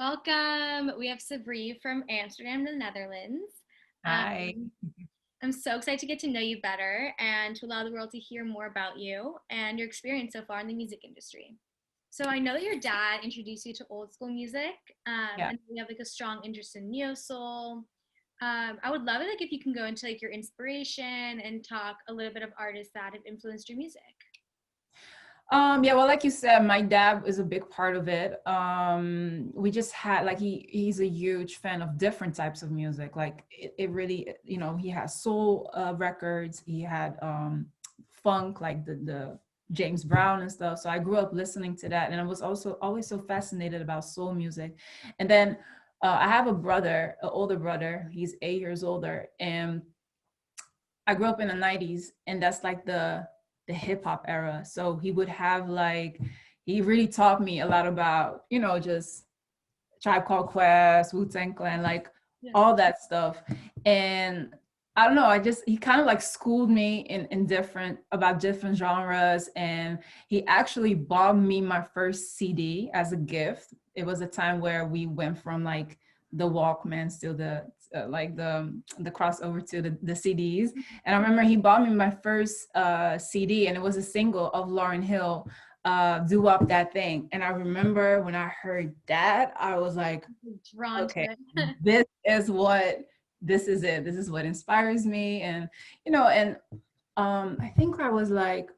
Welcome. We have Sabri from Amsterdam, the Netherlands. Hi. I'm so excited to get to know you better and to allow the world to hear more about you and your experience so far in the music industry. So I know that your dad introduced you to old school music, Yeah. and you have like a strong interest in neo soul. I would love it like if you can go into like your inspiration and talk a little bit of artists that have influenced your music. Yeah, well, like you said, my dad is a big part of it. We just had like he's a huge fan of different types of music. Like it really, he has soul records, he had funk, like the James Brown and stuff. So I grew up listening to that, and I was also always so fascinated about soul music. And then I have a brother, an older brother, he's 8 years older, and I grew up in the 90s, and that's like the hip hop era. So he would have like, he really taught me a lot about, just Tribe Called Quest, Wu-Tang Clan, like Yeah. all that stuff. And I don't know, he kind of like schooled me in about different genres. And he actually bought me my first CD as a gift. It was a time where we went from like the Walkmans to the crossover to the CDs. And I remember he bought me my first CD, and it was a single of Lauryn Hill, Do Up That Thing. And I remember when I heard that, I was like, Drawn to okay, it. this is it. This is what inspires me. And, I think when I was like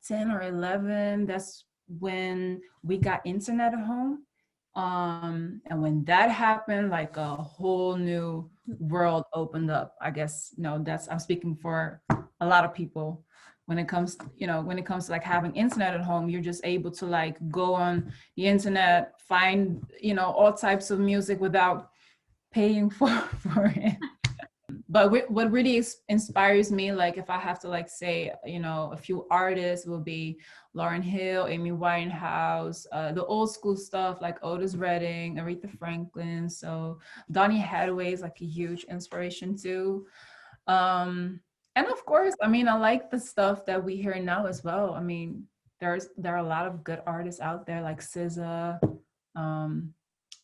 10 or 11, that's when we got internet at home. And when that happened, like a whole new world opened up. I guess, I'm speaking for a lot of people. When it comes to like having internet at home, you're just able to like go on the internet, find, all types of music without paying for it. But what really inspires me, like if I have to like say, a few artists will be Lauryn Hill, Amy Winehouse, the old school stuff like Otis Redding, Aretha Franklin. So Donny Hathaway is like a huge inspiration too. And of course, I mean, I like the stuff that we hear now as well. I mean, there are a lot of good artists out there like SZA. Um,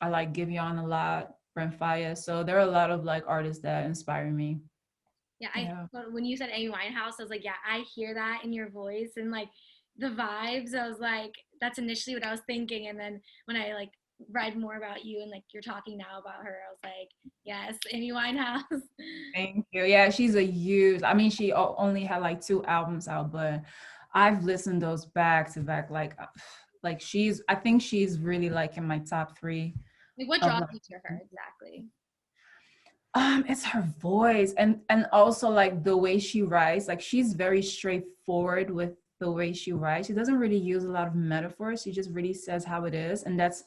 I like Giveon a lot, Brent Fayez. So there are a lot of like artists that inspire me. Yeah, Yeah. when you said Amy Winehouse, I was like, yeah, I hear that in your voice and like the vibes. I was like, that's initially what I was thinking, and then when I like read more about you and like you're talking now about her, I was like, yes, Amy Winehouse. Thank you. Yeah, she's a huge, I mean, she only had like 2 albums out, but I've listened those back to back. Like I think she's really like in my top three Like, what of draws like, you to her exactly? it's her voice, and also like the way she writes. Like she's very straightforward with the way she writes. She doesn't really use a lot of metaphors. She just really says how it is, and that's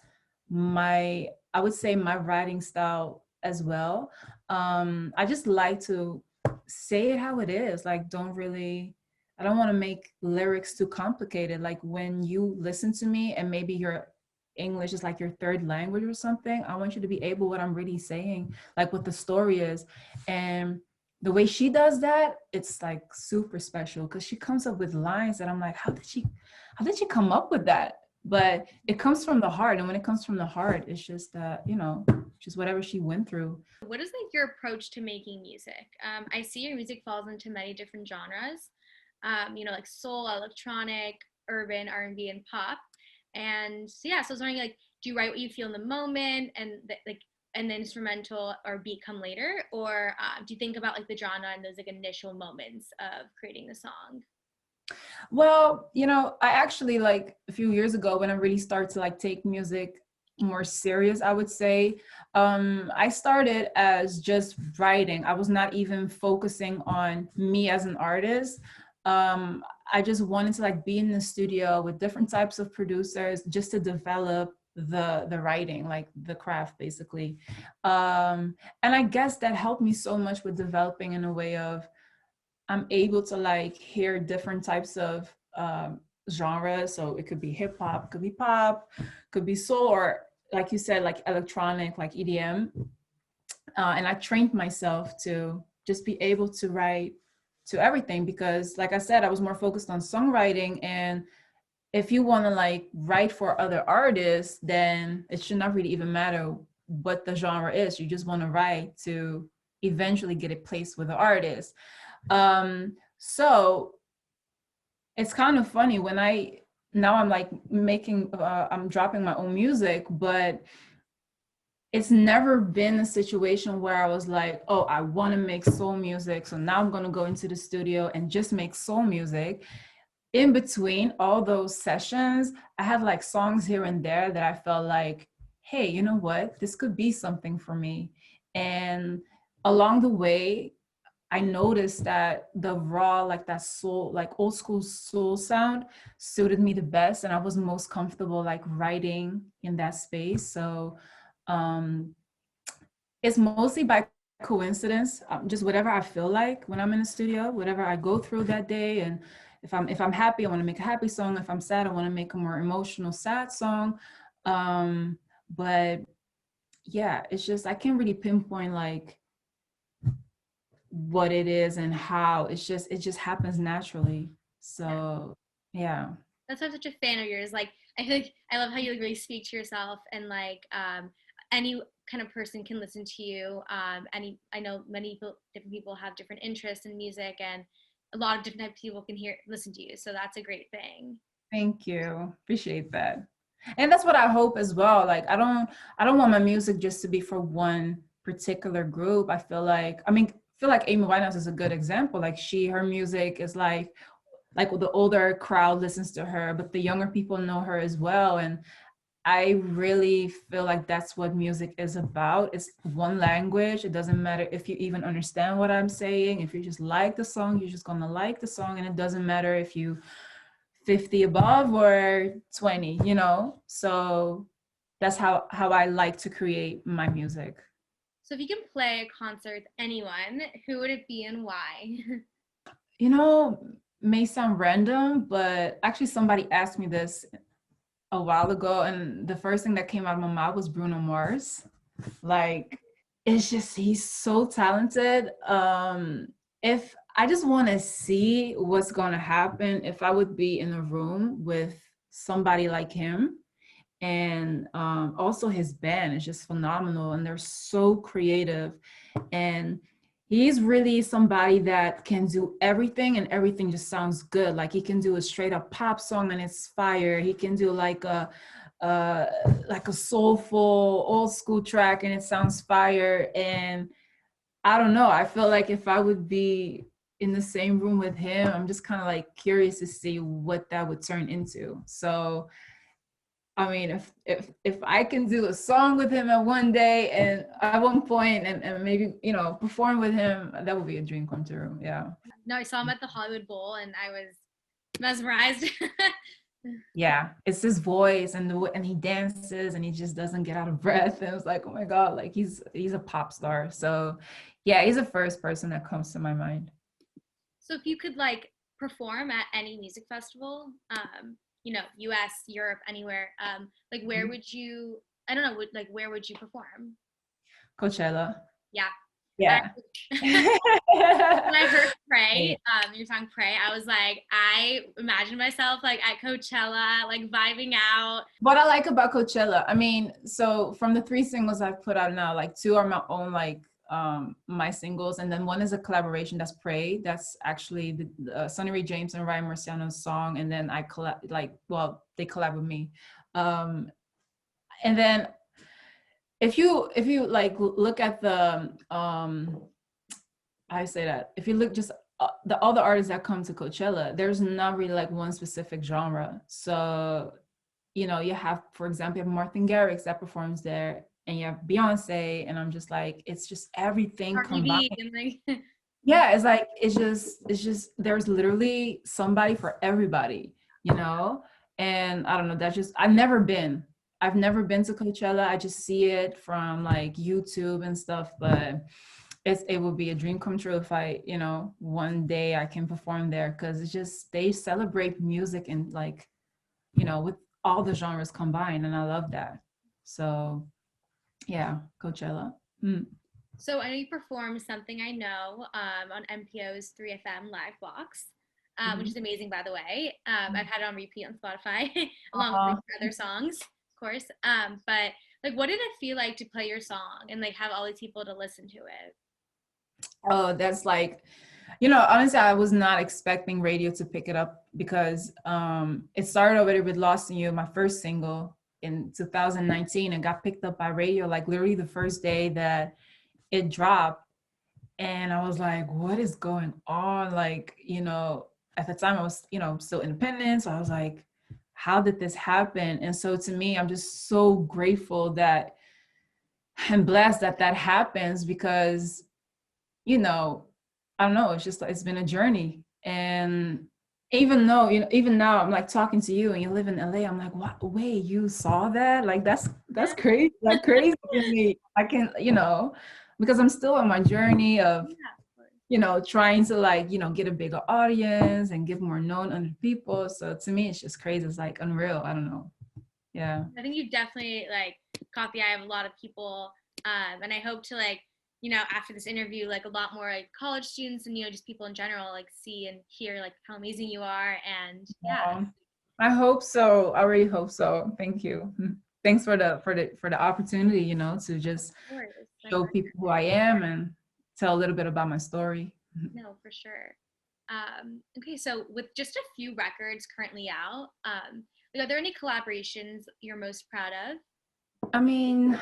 I would say my writing style as well. I just like to say it how it is. Like I don't want to make lyrics too complicated. Like when you listen to me and maybe your English is like your third language or something, I want you to be able what I'm really saying, like what the story is. And the way she does that, it's like super special because she comes up with lines that I'm like, how did she come up with that? But it comes from the heart. And when it comes from the heart, it's just that, just whatever she went through. What is like your approach to making music? I see your music falls into many different genres. Like soul, electronic, urban, R&B, and pop. And so yeah, so I was wondering, like, do you write what you feel in the moment, and and the instrumental or beat come later, or do you think about like the genre and those like initial moments of creating the song? Well, I actually like a few years ago when I really started to like take music more serious, I would say. I started as just writing. I was not even focusing on me as an artist. I just wanted to like be in the studio with different types of producers just to develop the writing, like the craft basically. And I guess that helped me so much with developing in a way of I'm able to like hear different types of genres. So it could be hip hop, could be pop, could be soul, or like you said, like electronic, like EDM. And I trained myself to just be able to write to everything because, like I said, I was more focused on songwriting, and if you want to like write for other artists, then it should not really even matter what the genre is. You just want to write to eventually get it placed with the artist. So it's kind of funny when now I'm like I'm dropping my own music, but it's never been a situation where I was like, oh, I want to make soul music, so now I'm going to go into the studio and just make soul music. In between all those sessions, I had like songs here and there that I felt like, hey, you know what? This could be something for me. And along the way, I noticed that the raw, like that soul, like old school soul sound suited me the best. And I was most comfortable like writing in that space. So um, it's mostly by coincidence, just whatever I feel like when I'm in the studio, whatever I go through that day. And if I'm happy, I want to make a happy song. If I'm sad, I want to make a more emotional sad song. But yeah, it's just I can't really pinpoint like what it is and how. It just happens naturally. So yeah. That's why I'm such a fan of yours. Like, I feel like I love how you like really speak to yourself, and like any kind of person can listen to you. Any I know many people, different people have different interests in music, and a lot of different types of people can listen to you. So that's a great thing. Thank you. Appreciate that. And that's what I hope as well. Like I don't want my music just to be for one particular group. I feel like Amy Winehouse is a good example. Like her music is like the older crowd listens to her, but the younger people know her as well. And I really feel like that's what music is about. It's one language. It doesn't matter if you even understand what I'm saying. If you just like the song, you're just gonna like the song. And it doesn't matter if you 50 above or 20, you know? So that's how I like to create my music. So if you can play a concert with anyone, who would it be and why? You know, may sound random, but actually somebody asked me this a while ago, and the first thing that came out of my mouth was Bruno Mars. Like, it's just he's so talented. If I just want to see what's going to happen if I would be in a room with somebody like him, and also his band is just phenomenal, and they're so creative, and he's really somebody that can do everything, and everything just sounds good. Like he can do a straight up pop song and it's fire. He can do uh like a soulful old school track and it sounds fire. And I don't know, I feel like if I would be in the same room with him, I'm just kind of like curious to see what that would turn into. So I mean, if I can do a song with him at one day and at one point, and maybe, perform with him, that would be a dream come true. Yeah. No, I saw him at the Hollywood Bowl, and I was mesmerized. Yeah. It's his voice and he dances and he just doesn't get out of breath. And it's like, oh my God, like he's a pop star. So yeah, he's the first person that comes to my mind. So if you could like perform at any music festival, US, Europe, anywhere, like where would you? I don't know, where would you perform? Coachella. Yeah. I, Yeah. when I heard Yeah. "Pray," your song "Pray," I was like, I imagined myself like at Coachella, like vibing out. What I like about Coachella, I mean, so from the 3 singles I've put out now, like 2 are my own, like my singles, and then one is a collaboration, that's Pray. That's actually the Sonny Ray James and Ryan Marciano's song, and then they collab with me. And then if you like look at the I say that if you look just the all the artists that come to Coachella, there's not really like one specific genre. So you have, for example, you have Martin Garrix that performs there, and you have Beyonce, and I'm just like, it's just everything Cardi combined. B and like Yeah, it's like it's just there's literally somebody for everybody, you know. And I don't know, that's just I've never been to Coachella. I just see it from like YouTube and stuff, but it would be a dream come true if one day I can perform there, because it's just they celebrate music and like with all the genres combined, and I love that. So yeah, Coachella. Mm. so I know you performed "Something I Know" on NPO's 3FM Live Box. which is amazing, by the way. I've had it on repeat on Spotify, along with Uh, like, other songs, of course. But like, what did it feel like to play your song and like have all these people to listen to it? oh, that's like, honestly, I was not expecting radio to pick it up because it started already with Lost in You, my first single in 2019, and got picked up by radio like literally the first day that it dropped. And I was like, what is going on? Like, at the time I was, still independent. So I was like, how did this happen? And so to me, I'm just so grateful that I'm blessed that that happens because, I don't know, it's been a journey. And even though, even now I'm like talking to you and you live in LA, I'm like, what, wait, you saw that? Like, that's crazy, like crazy to me. I can, because I'm still on my journey of, trying to like, get a bigger audience and get more known under people. So to me, it's just crazy. It's like unreal. I don't know. Yeah. I think you definitely like caught the eye of a lot of people. And I hope to like, after this interview, like a lot more like college students and, just people in general, like see and hear like how amazing you are. And yeah. I hope so. I really hope so. Thank you. Thanks for the opportunity, to just show people who I am and tell a little bit about my story. No, for sure. Okay, so with just a few records currently out, like, are there any collaborations you're most proud of? I mean,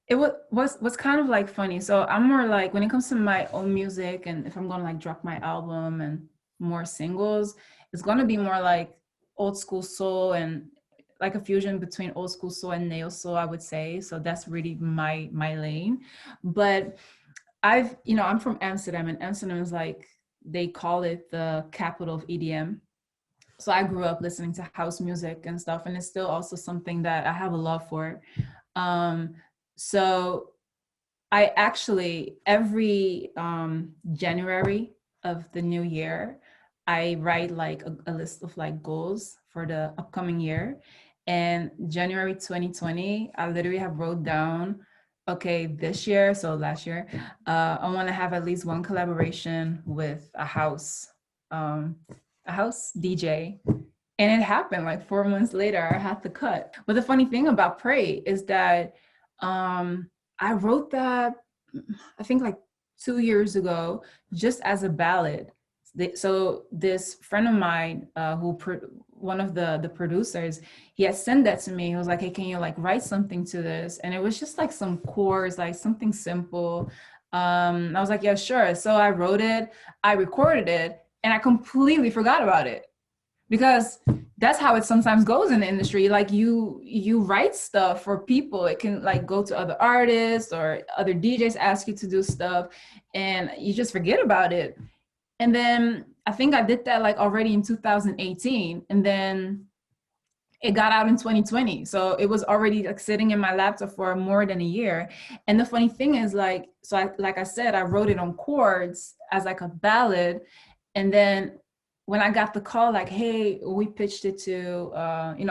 it was kind of like funny. So I'm more like when it comes to my own music and if I'm gonna like drop my album and more singles, it's gonna be more like old school soul and like a fusion between old school soul and neo soul, I would say. So that's really my lane. But I'm from Amsterdam, and Amsterdam is like, they call it the capital of EDM. So I grew up listening to house music and stuff, and it's still also something that I have a love for. So I actually, every January of the new year, I write like a list of like goals for the upcoming year. And January 2020, I literally have wrote down, okay, this year, so last year, I want to have at least one collaboration with a house DJ. And it happened like 4 months later, I had to cut. But the funny thing about Pray is that I wrote that, I think like 2 years ago, just as a ballad. So this friend of mine, one of the producers, he had sent that to me. He was like, hey, can you like write something to this? And it was just like some chords, like something simple. I was like, yeah, sure. So I wrote it, I recorded it, and I completely forgot about it. Because that's how it sometimes goes in the industry. Like you write stuff for people. It can like go to other artists or other DJs ask you to do stuff and you just forget about it. And then I think I did that like already in 2018, and then it got out in 2020. So it was already like sitting in my laptop for more than a year. And the funny thing is like, like I said, I wrote it on chords as like a ballad. And then when I got the call, like, hey, we pitched it to,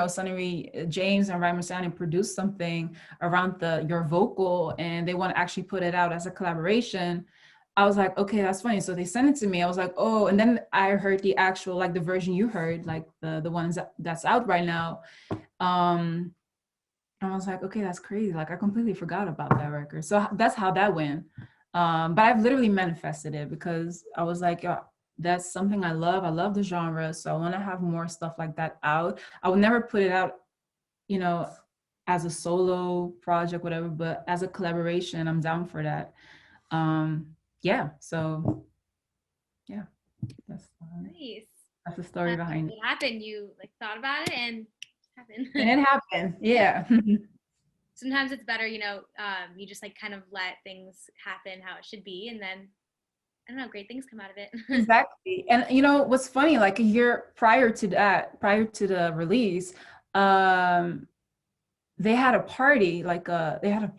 Sonny James and Ryan Marciano produced something around your vocal, and they want to actually put it out as a collaboration. I was like, okay, that's funny. So they sent it to me. I was like, oh, and then I heard the actual, like the version you heard, like the ones that's out right now. And I was like, okay, that's crazy. Like I completely forgot about that record. So that's how that went. But I've literally manifested it because I was like, that's something I love. I love the genre. So I want to have more stuff like that out. I would never put it out, as a solo project, whatever, but as a collaboration, I'm down for that. Yeah. So yeah, that's Nice. the story behind it. It happened. You like thought about it and it happened. And it happened. Yeah. Sometimes it's better, you just like kind of let things happen how it should be, and then I don't know, great things come out of it. Exactly. And what's funny, like a year prior to the release, they had a party, like a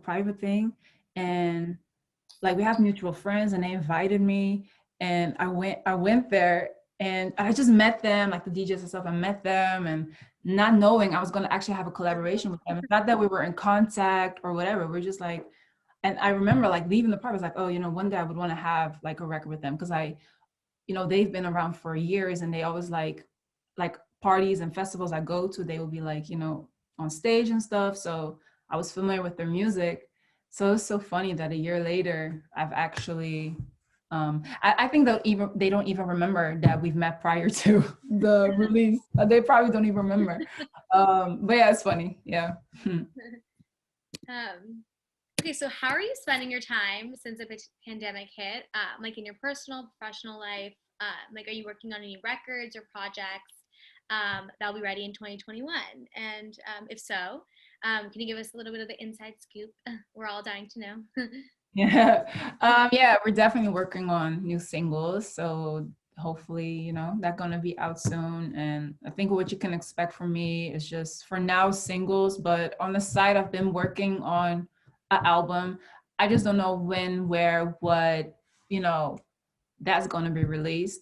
private thing. And like we have mutual friends and they invited me, and I went there and I just met them, like the DJs and stuff. I met them and not knowing I was going to actually have a collaboration with them. It's not that we were in contact or whatever. We're just like, and I remember like leaving the party, I was like, oh, one day I would want to have like a record with them, because they've been around for years, and they always like parties and festivals I go to, they will be like, on stage and stuff. So I was familiar with their music. So it's so funny that a year later, I've actually, I think they don't even remember that we've met prior to the release. They probably don't even remember. But yeah, it's funny. Yeah. Okay, so how are you spending your time since the pandemic hit? Like in your personal, professional life? Like, are you working on any records or projects that'll be ready in 2021? And if so, can you give us a little bit of the inside scoop? We're all dying to know. Yeah. Yeah, we're definitely working on new singles. So hopefully, that's gonna be out soon. And I think what you can expect from me is just for now singles, but on the side, I've been working on an album. I just don't know when, where, what, that's gonna be released.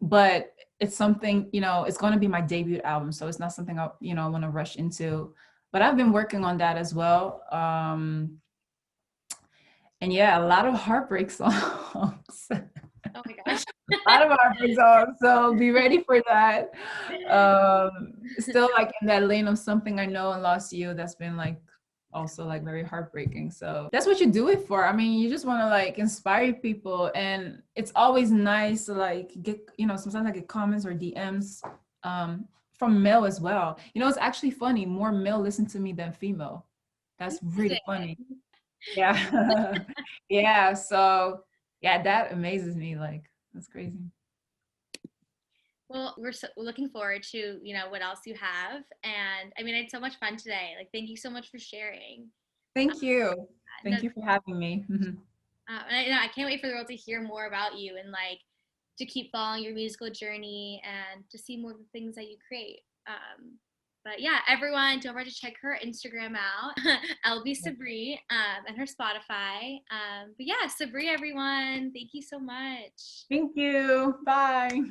But it's something, it's gonna be my debut album. So it's not something I want to rush into. But I've been working on that as well. And yeah, a lot of heartbreak songs. Oh my gosh. A lot of heartbreak songs. So be ready for that. Still like in that lane of Something I Know and Lost You. That's been like also like very heartbreaking. So that's what you do it for. I mean, you just want to like inspire people, and it's always nice to like get, sometimes I get comments or DMs from male as well. It's actually funny. More male listen to me than female. That's really funny. Yeah. Yeah. So yeah, that amazes me. Like, that's crazy. Well, we're looking forward to, what else you have. And I mean, I had so much fun today. Like, thank you so much for sharing. Thank you. No, Thank you for having me. and I can't wait for the world to hear more about you and like to keep following your musical journey and to see more of the things that you create. But yeah, everyone, don't forget to check her Instagram out, 𝕕𝕚𝕥, and her Spotify. But yeah, Sabri, everyone, thank you so much. Thank you. Bye.